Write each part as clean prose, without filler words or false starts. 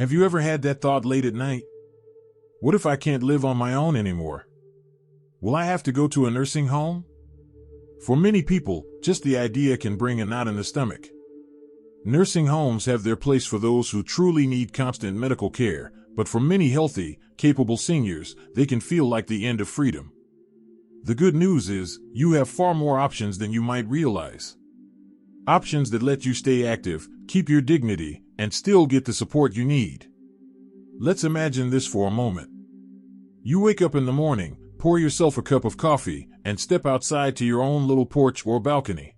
Have you ever had that thought late at night? What if I can't live on my own anymore? Will I have to go to a nursing home? For many people, just the idea can bring a knot in the stomach. Nursing homes have their place for those who truly need constant medical care, but for many healthy, capable seniors, they can feel like the end of freedom. The good news is, you have far more options than you might realize. Options that let you stay active, keep your dignity, and still get the support you need. Let's imagine this for a moment. You wake up in the morning, pour yourself a cup of coffee, and step outside to your own little porch or balcony.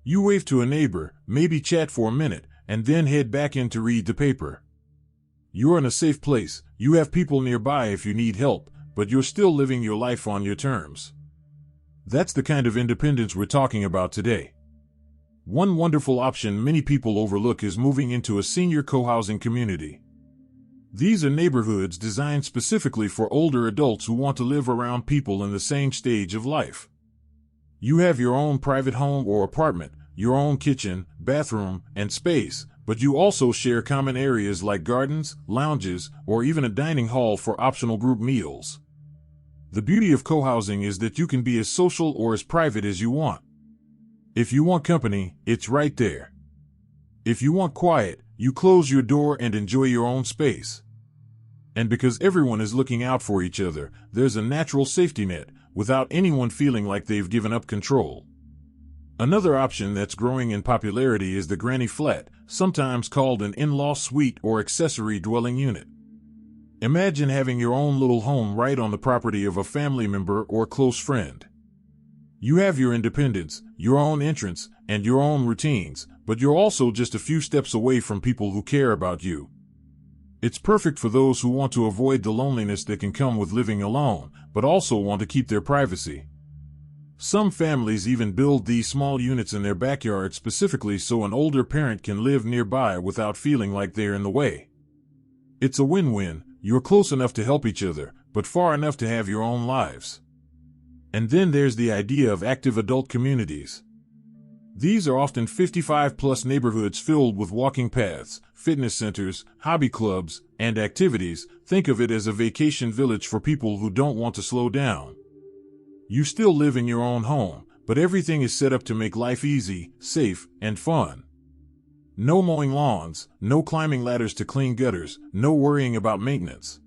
You wave to a neighbor, maybe chat for a minute, and then head back in to read the paper. You're in a safe place, you have people nearby if you need help, but you're still living your life on your terms. That's the kind of independence we're talking about today. One wonderful option many people overlook is moving into a senior co-housing community. These are neighborhoods designed specifically for older adults who want to live around people in the same stage of life. You have your own private home or apartment, your own kitchen, bathroom, and space, but you also share common areas like gardens, lounges, or even a dining hall for optional group meals. The beauty of co-housing is that you can be as social or as private as you want. If you want company, it's right there. If you want quiet, you close your door and enjoy your own space. And because everyone is looking out for each other, there's a natural safety net, without anyone feeling like they've given up control. Another option that's growing in popularity is the granny flat, sometimes called an in-law suite or accessory dwelling unit. Imagine having your own little home right on the property of a family member or close friend. You have your independence, your own entrance, and your own routines, but you're also just a few steps away from people who care about you. It's perfect for those who want to avoid the loneliness that can come with living alone, but also want to keep their privacy. Some families even build these small units in their backyard specifically so an older parent can live nearby without feeling like they're in the way. It's a win-win. You're close enough to help each other, but far enough to have your own lives. And then there's the idea of active adult communities. These are often 55-plus neighborhoods filled with walking paths, fitness centers, hobby clubs, and activities. Think of it as a vacation village for people who don't want to slow down. You still live in your own home, but everything is set up to make life easy, safe, and fun. No mowing lawns, no climbing ladders to clean gutters, no worrying about maintenance.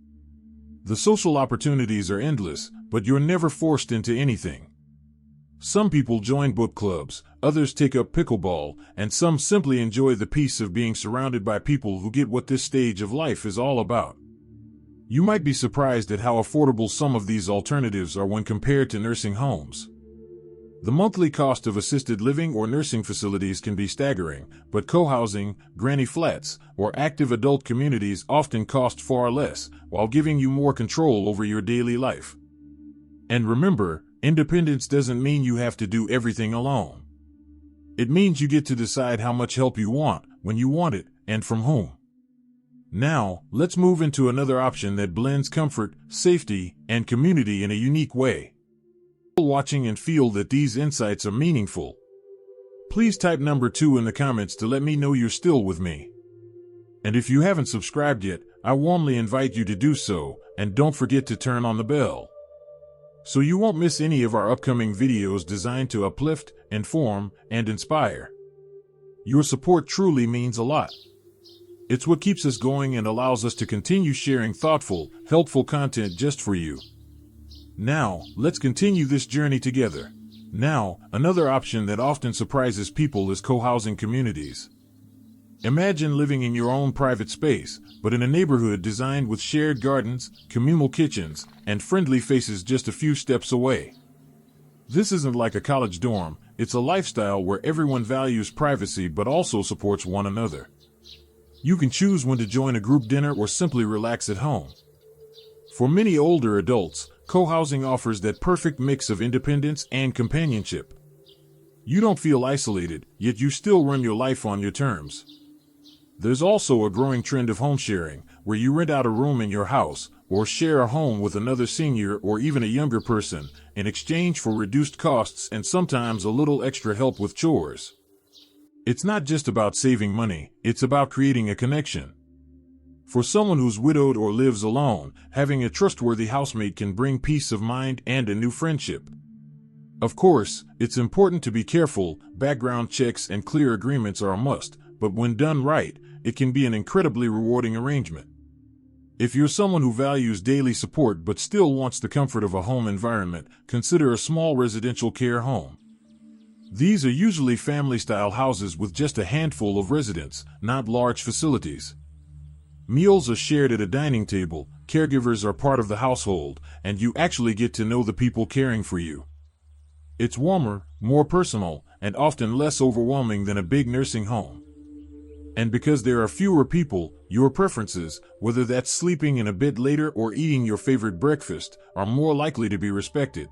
The social opportunities are endless, but you're never forced into anything. Some people join book clubs, others take up pickleball, and some simply enjoy the peace of being surrounded by people who get what this stage of life is all about. You might be surprised at how affordable some of these alternatives are when compared to nursing homes. The monthly cost of assisted living or nursing facilities can be staggering, but co-housing, granny flats, or active adult communities often cost far less, while giving you more control over your daily life. And remember, independence doesn't mean you have to do everything alone. It means you get to decide how much help you want, when you want it, and from whom. Now, let's move into another option that blends comfort, safety, and community in a unique way. Watching and feel that these insights are meaningful. Please type number 2 in the comments to let me know you're still with me. And if you haven't subscribed yet, I warmly invite you to do so, and don't forget to turn on the bell, so you won't miss any of our upcoming videos designed to uplift, inform, and inspire. Your support truly means a lot. It's what keeps us going and allows us to continue sharing thoughtful, helpful content just for you. Now, let's continue this journey together. Now, another option that often surprises people is co-housing communities. Imagine living in your own private space, but in a neighborhood designed with shared gardens, communal kitchens, and friendly faces just a few steps away. This isn't like a college dorm, it's a lifestyle where everyone values privacy but also supports one another. You can choose when to join a group dinner or simply relax at home. For many older adults, co-housing offers that perfect mix of independence and companionship. You don't feel isolated, yet you still run your life on your terms. There's also a growing trend of home sharing, where you rent out a room in your house, or share a home with another senior or even a younger person, in exchange for reduced costs and sometimes a little extra help with chores. It's not just about saving money, it's about creating a connection. For someone who's widowed or lives alone, having a trustworthy housemate can bring peace of mind and a new friendship. Of course, it's important to be careful. Background checks and clear agreements are a must, but when done right, it can be an incredibly rewarding arrangement. If you're someone who values daily support but still wants the comfort of a home environment, consider a small residential care home. These are usually family-style houses with just a handful of residents, not large facilities. Meals are shared at a dining table, caregivers are part of the household, and you actually get to know the people caring for you. It's warmer, more personal, and often less overwhelming than a big nursing home. And because there are fewer people, your preferences, whether that's sleeping in a bit later or eating your favorite breakfast, are more likely to be respected.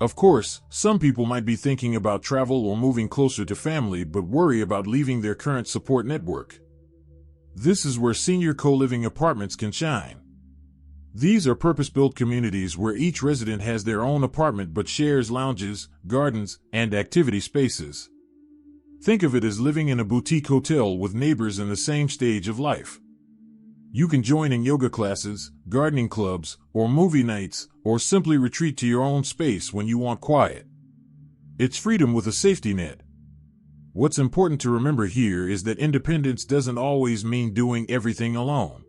Of course, some people might be thinking about travel or moving closer to family but worry about leaving their current support network. This is where senior co-living apartments can shine. These are purpose-built communities where each resident has their own apartment but shares lounges, gardens, and activity spaces. Think of it as living in a boutique hotel with neighbors in the same stage of life. You can join in yoga classes, gardening clubs, or movie nights, or simply retreat to your own space when you want quiet. It's freedom with a safety net. What's important to remember here is that independence doesn't always mean doing everything alone.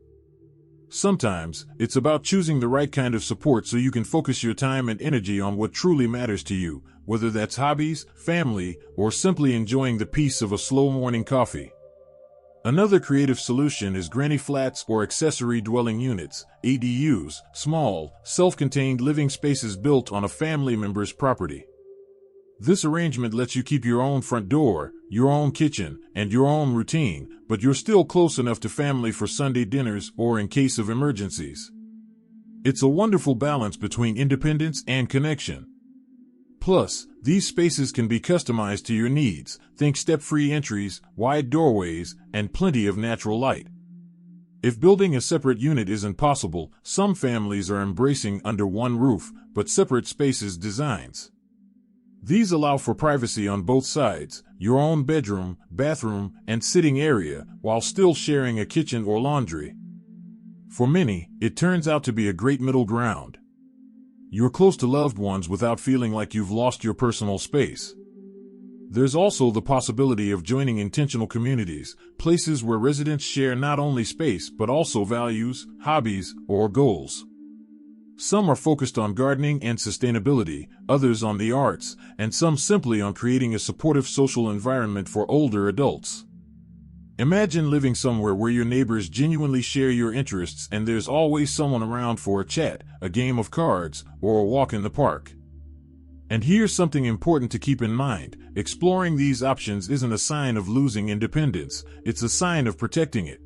Sometimes, it's about choosing the right kind of support so you can focus your time and energy on what truly matters to you, whether that's hobbies, family, or simply enjoying the peace of a slow morning coffee. Another creative solution is granny flats or accessory dwelling units, ADUs, small, self-contained living spaces built on a family member's property. This arrangement lets you keep your own front door, your own kitchen, and your own routine, but you're still close enough to family for Sunday dinners or in case of emergencies. It's a wonderful balance between independence and connection. Plus, these spaces can be customized to your needs. Think step-free entries, wide doorways, and plenty of natural light. If building a separate unit isn't possible, some families are embracing under one roof, but separate spaces designs. These allow for privacy on both sides, your own bedroom, bathroom, and sitting area, while still sharing a kitchen or laundry. For many, it turns out to be a great middle ground. You're close to loved ones without feeling like you've lost your personal space. There's also the possibility of joining intentional communities, places where residents share not only space but also values, hobbies, or goals. Some are focused on gardening and sustainability, others on the arts, and some simply on creating a supportive social environment for older adults. Imagine living somewhere where your neighbors genuinely share your interests and there's always someone around for a chat, a game of cards, or a walk in the park. And here's something important to keep in mind: exploring these options isn't a sign of losing independence, it's a sign of protecting it.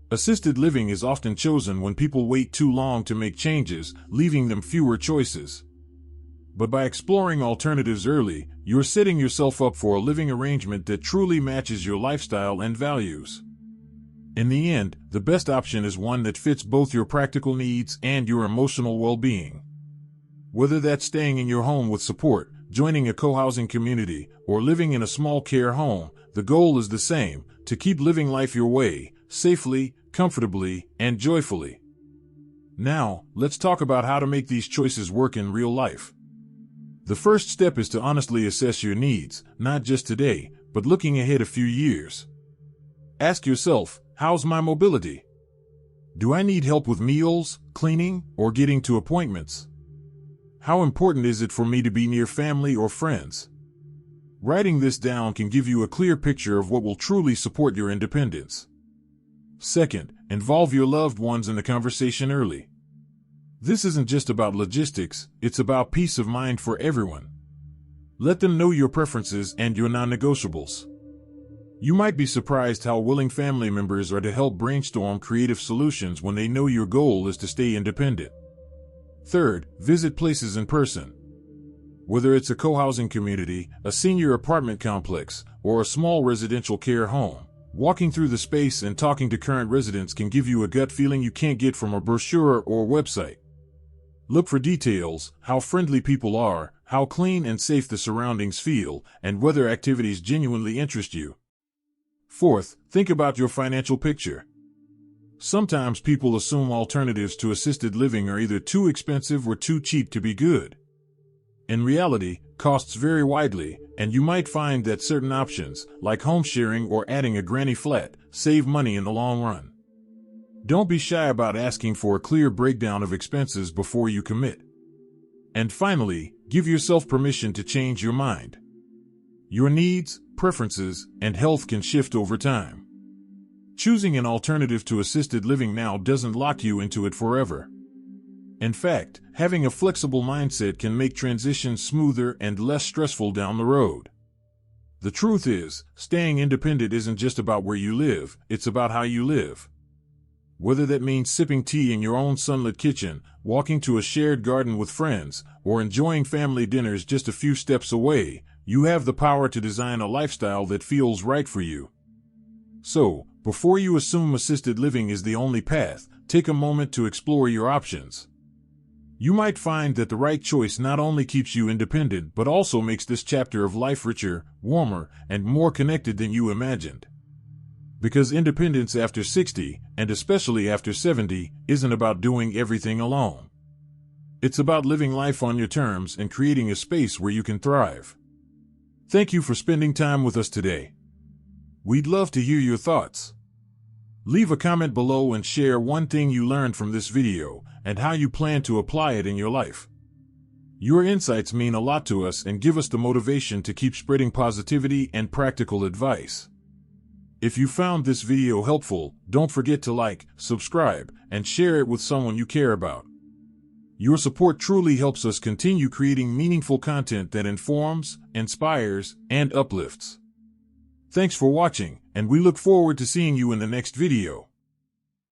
Assisted living is often chosen when people wait too long to make changes, leaving them fewer choices. But by exploring alternatives early, you're setting yourself up for a living arrangement that truly matches your lifestyle and values. In the end, the best option is one that fits both your practical needs and your emotional well-being. Whether that's staying in your home with support, joining a co-housing community, or living in a small care home, the goal is the same: to keep living life your way, safely, comfortably, and joyfully. Now, let's talk about how to make these choices work in real life. The first step is to honestly assess your needs, not just today, but looking ahead a few years. Ask yourself, how's my mobility? Do I need help with meals, cleaning, or getting to appointments? How important is it for me to be near family or friends? Writing this down can give you a clear picture of what will truly support your independence. Second, involve your loved ones in the conversation early. This isn't just about logistics, it's about peace of mind for everyone. Let them know your preferences and your non-negotiables. You might be surprised how willing family members are to help brainstorm creative solutions when they know your goal is to stay independent. Third, visit places in person. Whether it's a co-housing community, a senior apartment complex, or a small residential care home, walking through the space and talking to current residents can give you a gut feeling you can't get from a brochure or website. Look for details: how friendly people are, how clean and safe the surroundings feel, and whether activities genuinely interest you. Fourth, think about your financial picture. Sometimes people assume alternatives to assisted living are either too expensive or too cheap to be good. In reality, costs vary widely, and you might find that certain options, like home sharing or adding a granny flat, save money in the long run. Don't be shy about asking for a clear breakdown of expenses before you commit. And finally, give yourself permission to change your mind. Your needs, preferences, and health can shift over time. Choosing an alternative to assisted living now doesn't lock you into it forever. In fact, having a flexible mindset can make transitions smoother and less stressful down the road. The truth is, staying independent isn't just about where you live, it's about how you live. Whether that means sipping tea in your own sunlit kitchen, walking to a shared garden with friends, or enjoying family dinners just a few steps away, you have the power to design a lifestyle that feels right for you. So, before you assume assisted living is the only path, take a moment to explore your options. You might find that the right choice not only keeps you independent but also makes this chapter of life richer, warmer, and more connected than you imagined. Because independence after 60, and especially after 70, isn't about doing everything alone. It's about living life on your terms and creating a space where you can thrive. Thank you for spending time with us today. We'd love to hear your thoughts. Leave a comment below and share one thing you learned from this video and how you plan to apply it in your life. Your insights mean a lot to us and give us the motivation to keep spreading positivity and practical advice. If you found this video helpful, don't forget to like, subscribe, and share it with someone you care about. Your support truly helps us continue creating meaningful content that informs, inspires, and uplifts. Thanks for watching, and we look forward to seeing you in the next video.